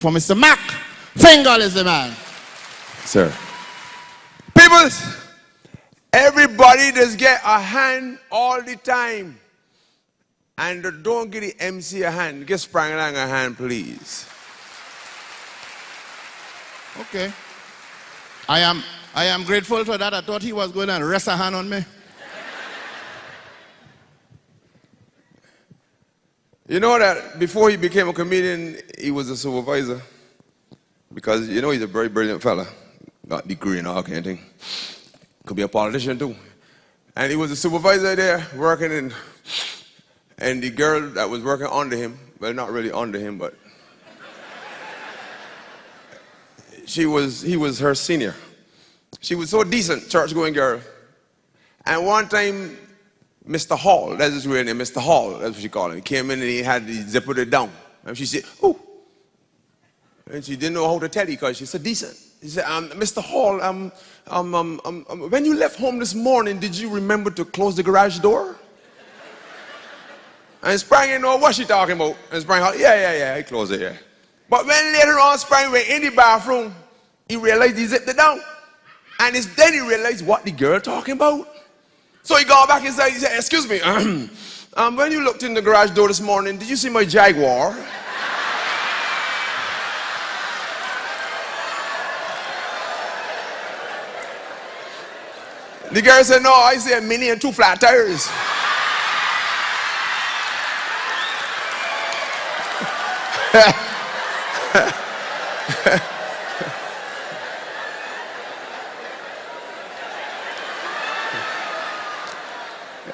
For Mr. Mac Fingall is the man. Sir. Peoples, everybody just get a hand all the time. And don't give the MC a hand. Get Sprang Lang a hand, please. Okay. I am grateful for that. I thought he was going to rest a hand on me. You know that before he became a comedian, he was a supervisor. Because, you know, he's a very brilliant fella. Got a degree and all kind of thing. Could be a politician too. And he was a supervisor there working in, and the girl that was working under him, well, not really under him, but he was her senior. She was so decent, church-going girl. And one time, Mr. Hall, that's his real name, Mr. Hall, that's what she called him. He came in and he zippered it down. And she said, "Oh." And she didn't know how to tell you because she's so decent. He said, "Mr. Hall, when you left home this morning, did you remember to close the garage door?" And Sprang didn't know what she talking about. And Sprang, yeah, he closed it, yeah. But when later on Sprang went in the bathroom, he realized he zipped it down. And then he realized what the girl talking about. So he got back inside, he said, "Excuse me, when you looked in the garage door this morning, did you see my Jaguar?" The girl said, "No, I see a Mini and 2 flat tires."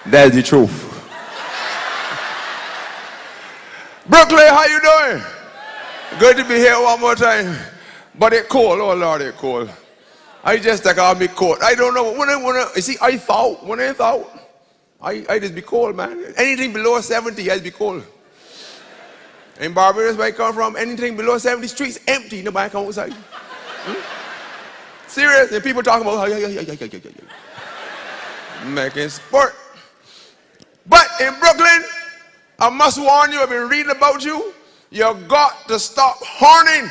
That's the truth. Brooklyn, how you doing? Good to be here one more time. But it's cold, oh Lord, it's cold. I just take off my coat. I don't know. You see, I just be cold, man. Anything below 70, I just be cold. In Barbados, where I come from, anything below 70, streets empty, nobody come outside. Serious? And people talking about, making sport. But in Brooklyn, I must warn you, I've been reading about you, you got to stop horning.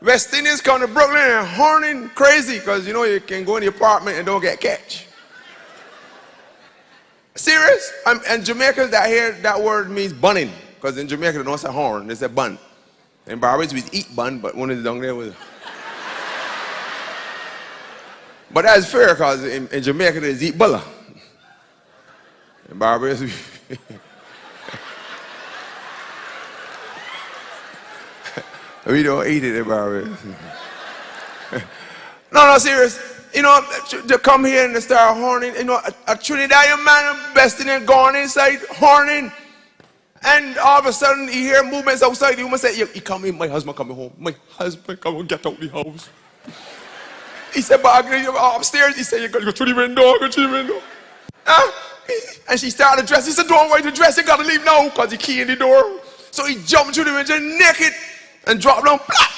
West Indians come to Brooklyn and horning crazy because you know you can go in the apartment and don't get catch. Serious? And Jamaicans that hear that word means bunning because in Jamaica they don't say horn, they say bun. In Barbados we eat bun, but one is down there with. But that's fair because in Jamaica they eat bulla. In Barbados we don't eat it in Barbados. No, serious. You know, to come here and start horning, you know, a Trinidadian man best in going inside horning. And all of a sudden, you hear movements outside. The woman say, "He come in, my husband coming home. My husband come and get out the house." He said, "But I go upstairs." He said, "You go to the window, go to the window." And she started to dress. He said, "Don't wait to dress, you gotta leave now," because the key in the door. So he jumped through the window naked and dropped down, plop,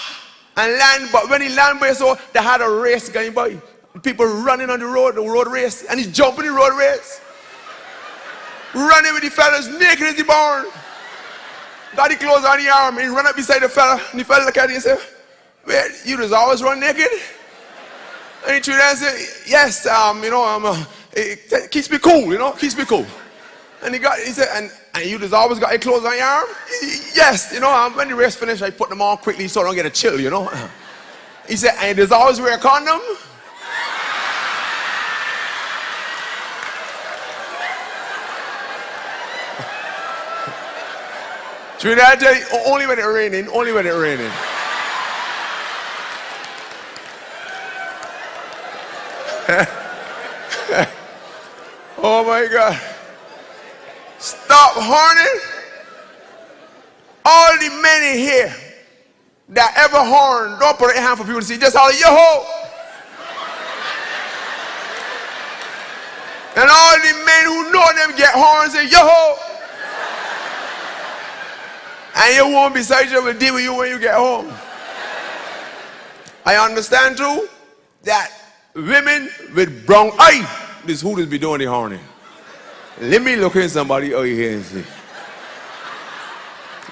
and land. But when he landed, so they had a race going by. People running on the road race, and he jumped in the road race. Running with the fellas naked in the barn. Got the clothes on the arm, and he ran up beside the fella, and the fella looked at him and said, "Well, you just always run naked?" And he turned and said, "Yes, you know, it keeps me cool, you know, keeps me cool." And he said, and you just always got your clothes on your arm? "Yes, you know, when the race finished, I put them on quickly so I don't get a chill, you know." He said, "And there's always wear a condom?" Should I tell you, only when it's raining, only when it's raining. Oh my God. Stop horning. All the men in here that ever horn, don't put a hand for people to see, just holler, "Yo-ho!" And all the men who know them get horns, say, "Yo-ho!" And your woman beside you will deal with you when you get home. I understand too that women with brown eye, this who does be doing the horning. Let me look in somebody over here and see.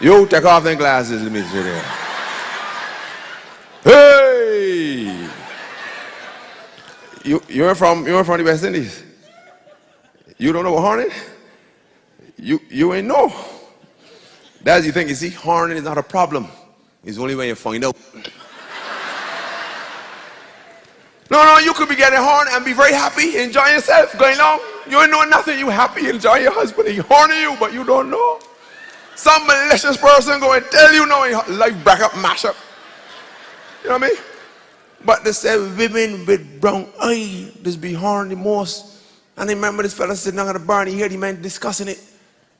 You take off them glasses and me sit there. Hey! You're from the West Indies. You don't know what horning? You ain't know. That's the thing. You see, horning is not a problem. It's only when you find out. No, you could be getting horned and be very happy, enjoying yourself, going along. You ain't know nothing. You happy, enjoy your husband. He horning you, but you don't know. Some malicious person going to tell you no, life break up, mash up. You know what I mean? But they say women with brown eye just be horned the most. And I remember this fella sitting down at the bar and he heard the man discussing it.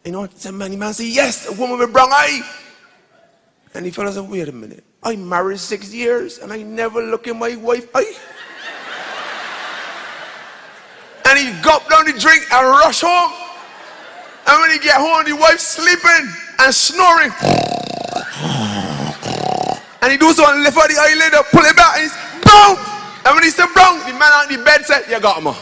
You know, the man said, yes, a woman with brown eye. And the fella said, wait a minute. I married 6 years and I never look in my wife's eye. And he gulped down the drink and rushed home. And when he get home, the wife sleeping and snoring. And he do so and lift out the eyelid and pull it back and he's brown. And when he said brown, the man on the bed said, you got him.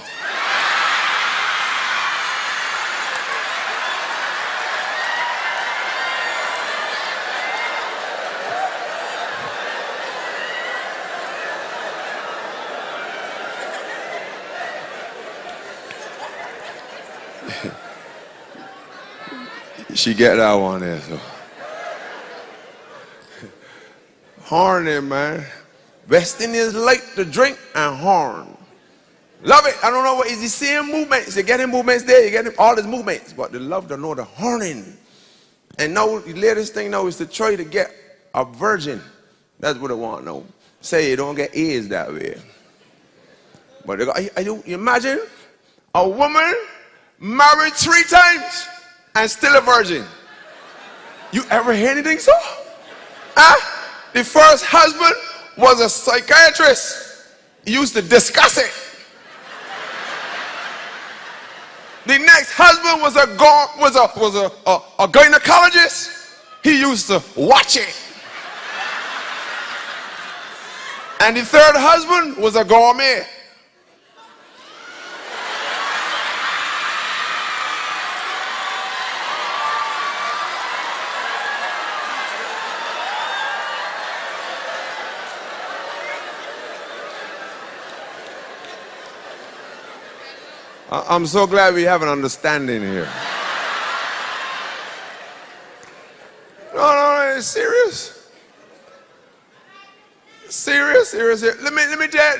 She get that one there, so. Horning, man. West Indians like to drink and horn. Love it. I don't know what is the same movements. You get him movements there, you get him all his movements, but they love to know the horning. And now the latest thing now is to try to get a virgin. That's what I want now. Say you don't get AIDS that way. But you imagine a woman married 3 times and still a virgin. You ever hear anything so? Huh? The first husband was a psychiatrist. He used to discuss it. The next husband was a gynecologist. He used to watch it. And the third husband was a gourmet. I'm so glad we have an understanding here. No, it's serious. Serious. Let me tell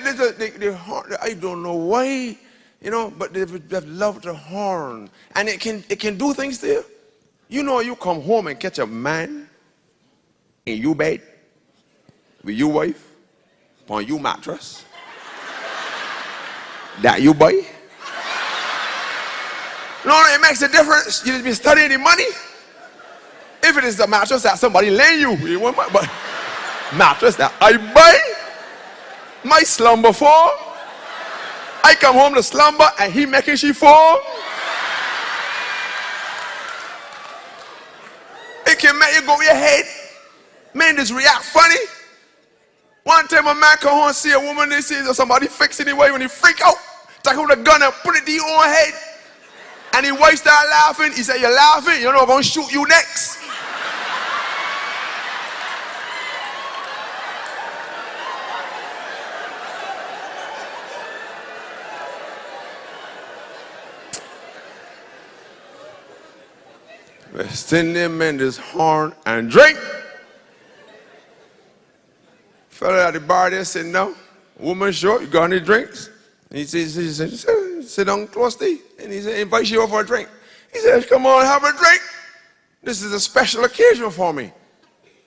you, I don't know why, you know, but they love the horn. And it can do things to you. You know, you come home and catch a man in your bed with your wife on your mattress that you buy. No, it makes a difference. You just be studying the money. If it is the mattress that somebody lend you want my, but mattress that I buy, my slumber for. I come home to slumber and he making she fall. It can make you go your head. Man, just react funny. One time a man come home and see a woman, they see somebody fixing the way when he freak out, take out the gun and put it to your own head. And his wife started laughing. He said, you're laughing? You know I'm going to shoot you next. West Indian men just horn and drink. Fella at the bar there sitting down. Woman short, you got any drinks? And he said, sit down close to you. And he said, invite you over for a drink. He said, come on, have a drink. This is a special occasion for me.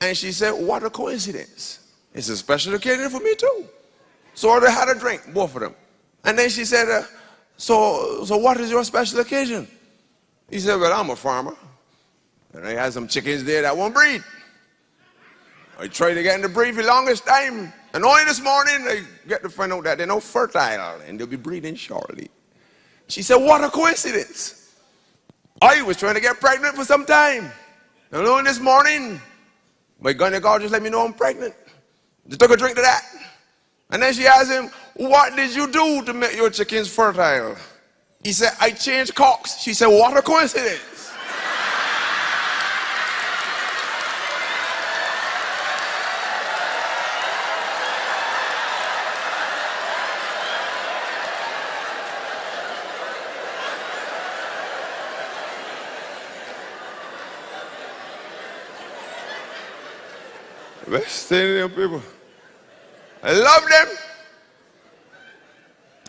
And she said, what a coincidence. It's a special occasion for me too. So they had a drink, both of them. And then she said, so what is your special occasion? He said, well, I'm a farmer. And I had some chickens there that won't breed. I tried to get them to breed for the longest time. And only this morning, I get to find out that they're not fertile and they'll be breeding shortly. She said, what a coincidence. I was trying to get pregnant for some time. And only this morning, my gynecologist let me know I'm pregnant. They took a drink to that. And then she asked him, what did you do to make your chickens fertile? He said, I changed cocks. She said, what a coincidence. West Indian people. I love them.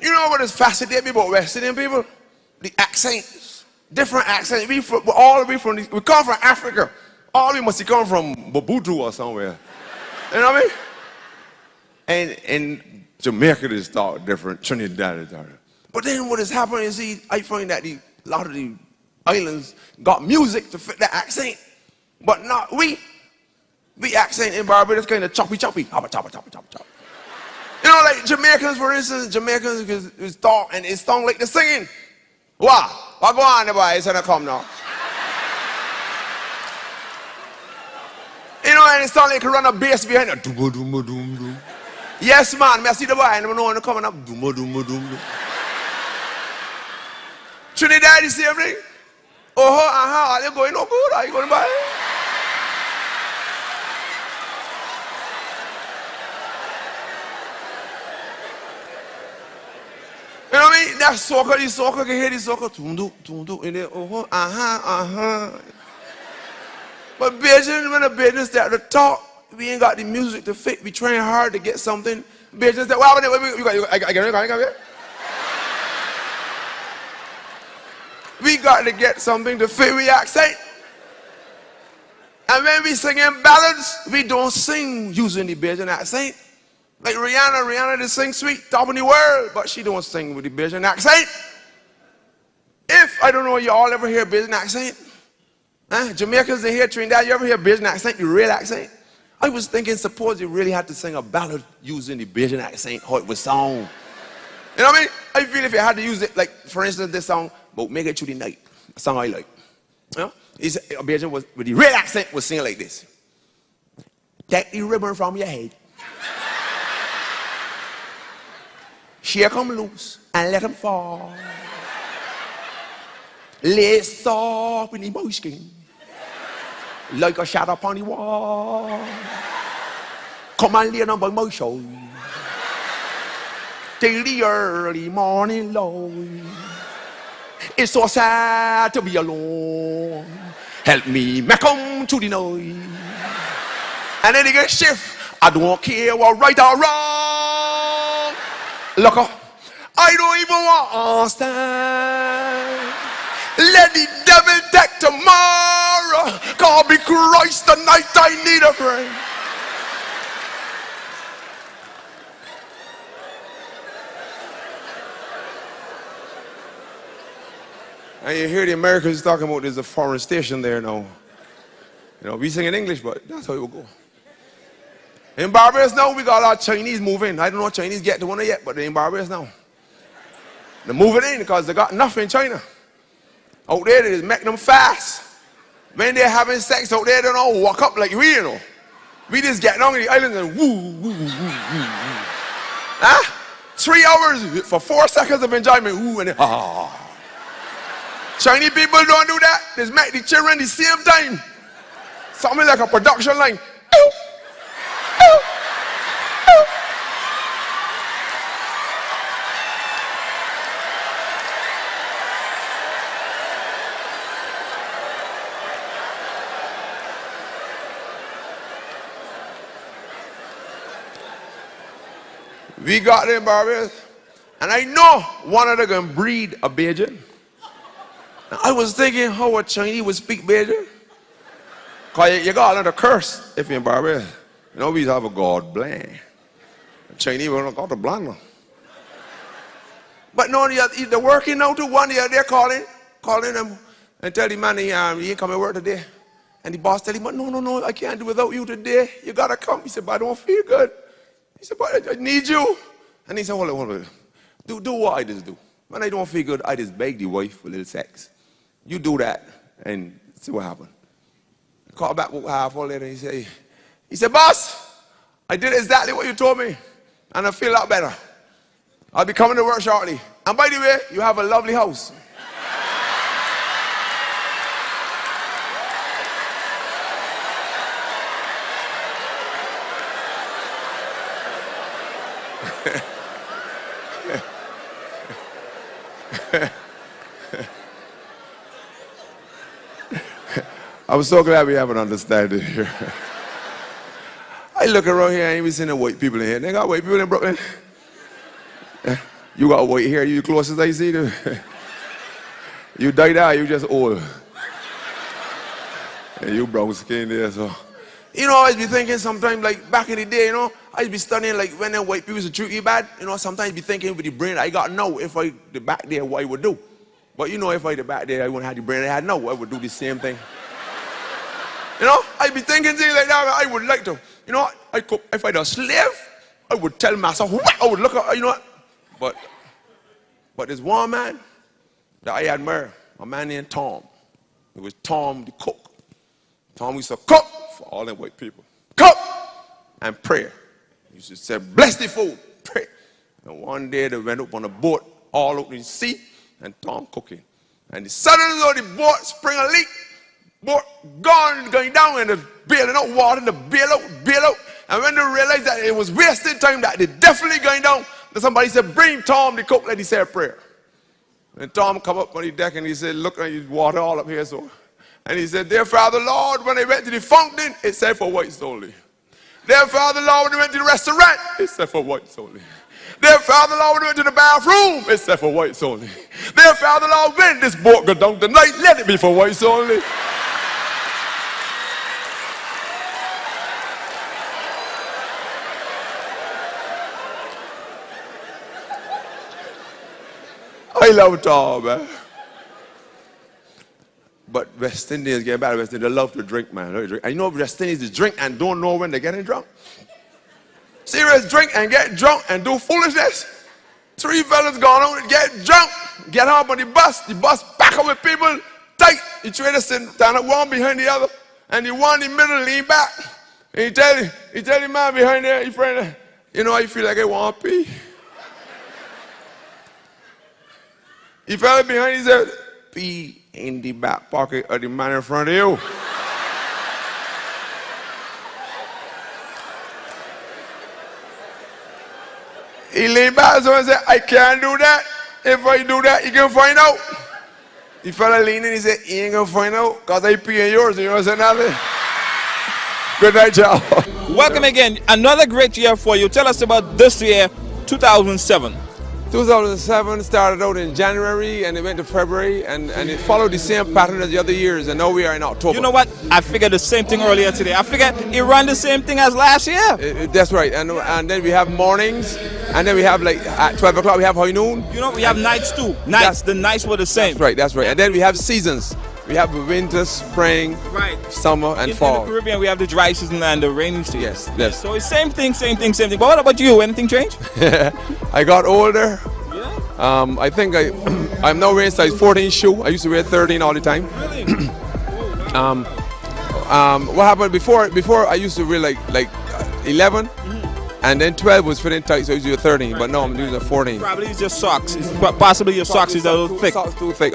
You know what is fascinating about West Indian people? The accents. Different accents. We come from Africa. All we must come from Mobutu or somewhere. You know what I mean? And Jamaica is thought different. Trinidad is different. But then what is happening is, I find that a lot of the islands got music to fit that accent. But not we. We accent in Barbados kind of choppy. Choppa. You know, like Jamaicans, for instance, Jamaicans is talk and it's song like the singing. What go on, the boy? It's gonna come now. You know, and it's sound like you run a bass behind it. Doom. Yes, man. I see the boy and I know when they're coming up. Doom. Trinidad is the same thing. Are you going no good? Are you going to buy it? You know what I mean? That soca, the soca, can hear the soca. Tundu, in there. But Bajan, when the Bajan start to talk, we ain't got the music to fit. We trying hard to get something. Bajan said, well, I got it. We got to get something to fit with accent. And when we singing ballads, we don't sing using the Bajan accent. Like Rihanna just sing sweet, top of the world, but she don't sing with the Bajan accent. If, I don't know, you all ever hear Bajan accent? Jamaicans in here, Trinidad, you ever hear Bajan accent, the real accent? I was thinking, suppose you really had to sing a ballad using the Bajan accent, how it would sound. You know what I mean? I feel if you had to use it, like, for instance, this song, about Make It Through the Night, a song I like. You know? A Bajan with the real accent was singing like this. Take the ribbon from your head. Shake 'em loose and let 'em fall. Lay soft in the moist skin, like a shadow upon the wall. Come and lay down by my shoulder till the early morning light. It's so sad to be alone. Help me make 'em to the night. And then they get shift. I don't care what right or wrong. Look up, I don't even want to understand. Let the devil take tomorrow. God be Christ tonight, I need a friend. And you hear the Americans talking about there's a foreign station there now. You know, we sing in English, but that's how it will go. In Barbados now, we got a lot of Chinese moving. I don't know if Chinese get to one yet, but they're in Barbados now. They're moving in because they got enough in China. Out there, they just make them fast. When they're having sex out there, they don't walk up like we, you know. We just get down on the islands and woo. 3 hours for 4 seconds of enjoyment, woo, and then, Chinese people don't do that. They just make the children the same time. Something like a production line. We got them Barbados, and I know one of them can breed a Bajan. I was thinking how a Chinese would speak Bajan. Because you got another curse if you're in Barbados. You know, we have a God blind. Chinese, we don't got a blind. But no, they're working now too. One day they're calling them and tell the man he ain't coming to work today. And the boss tell him, no, I can't do without you today. You gotta come. He said, but I don't feel good. He said, but I need you. And he said, hold on. Do what I just do. When I don't feel good, I just beg the wife for a little sex. You do that and see what happens. Call back half hour later, he said, boss, I did exactly what you told me, and I feel a lot better. I'll be coming to work shortly. And by the way, you have a lovely house. I'm so glad we have an understanding here. I look around here, I ain't even seeing no white people in here. They got white people in Brooklyn. You got white hair, you the closest I see to. You died out, you just old. And you brown skin there, so. You know, I always be thinking sometimes, like back in the day, you know, I used to be studying like when them white people used to treat you bad, you know, sometimes I be thinking with the brain, I got to know if I the back there what I would do. But you know, if I the back there, I wouldn't have the brain, I had no, I would do the same thing. You know, I be thinking things like that, I would like to. You know, I could, if I had a slave, I would tell myself, what? I would look at, you know what? But there's one man that I admire, a man named Tom. It was Tom the cook. Tom used to cook for all them white people. Cook and pray. He used to say, bless the food, pray. And one day they went up on a boat all out in the sea, and Tom cooking. And suddenly the boat spring a leak. Boat gone, going down, and the bailing out water, the bail out. And when they realized that it was wasting time, that they definitely going down, then somebody said, bring Tom the cook, let he say a prayer. And Tom come up on the deck and he said, look, there's water all up here, so. And he said, dear Father Lord, when they went to the fountain, it said for whites only. Dear Father Lord, when they went to the restaurant, it said for whites only. Dear Father Lord, when they went to the bathroom, it said for whites only. Dear Father Lord, when this boat go down tonight, let it be for whites only. I love Tom, man. But West Indians get bad. West Indians, they love to drink, man. I know West Indians drink and don't know when they're getting drunk. Serious drink and get drunk and do foolishness. 3 fellas gone out and get drunk, get up on the bus back up with people tight. The trader stand up one behind the other, and the one in the middle lean back. And he tell the man behind there, his friend, you know, I feel like I want to pee. He fell behind, he said, pee in the back pocket of the man in front of you. He leaned back and said, I can't do that. If I do that, you can find out. The fella leaned in, he said, he ain't gonna find out, because I pee in yours, and you don't say nothing. Good night, y'all. Welcome again. Another great year for you. Tell us about this year, 2007. 2007 started out in January and it went to February and it followed the same pattern as the other years, and now we are in October. You know what? I figured the same thing earlier today. I figured it ran the same thing as last year. That's right. And then we have mornings, and then we have like at 12 o'clock we have high noon. You know, we have nights too. Nights. The nights were the same. That's right. And then we have seasons. We have winter, spring, summer, and fall. In the Caribbean, we have the dry season and the rainy season. Yes. So it's same thing. But what about you? Anything changed? I got older. Yeah. I think I'm now wearing size 14 shoe. I used to wear 13 all the time. Really? What happened before I used to wear like 11. And then 12 was fitting tight, so I used to do 13. But now I'm using a 14. Probably it's just socks. Possibly your socks is a little thick. Socks too thick.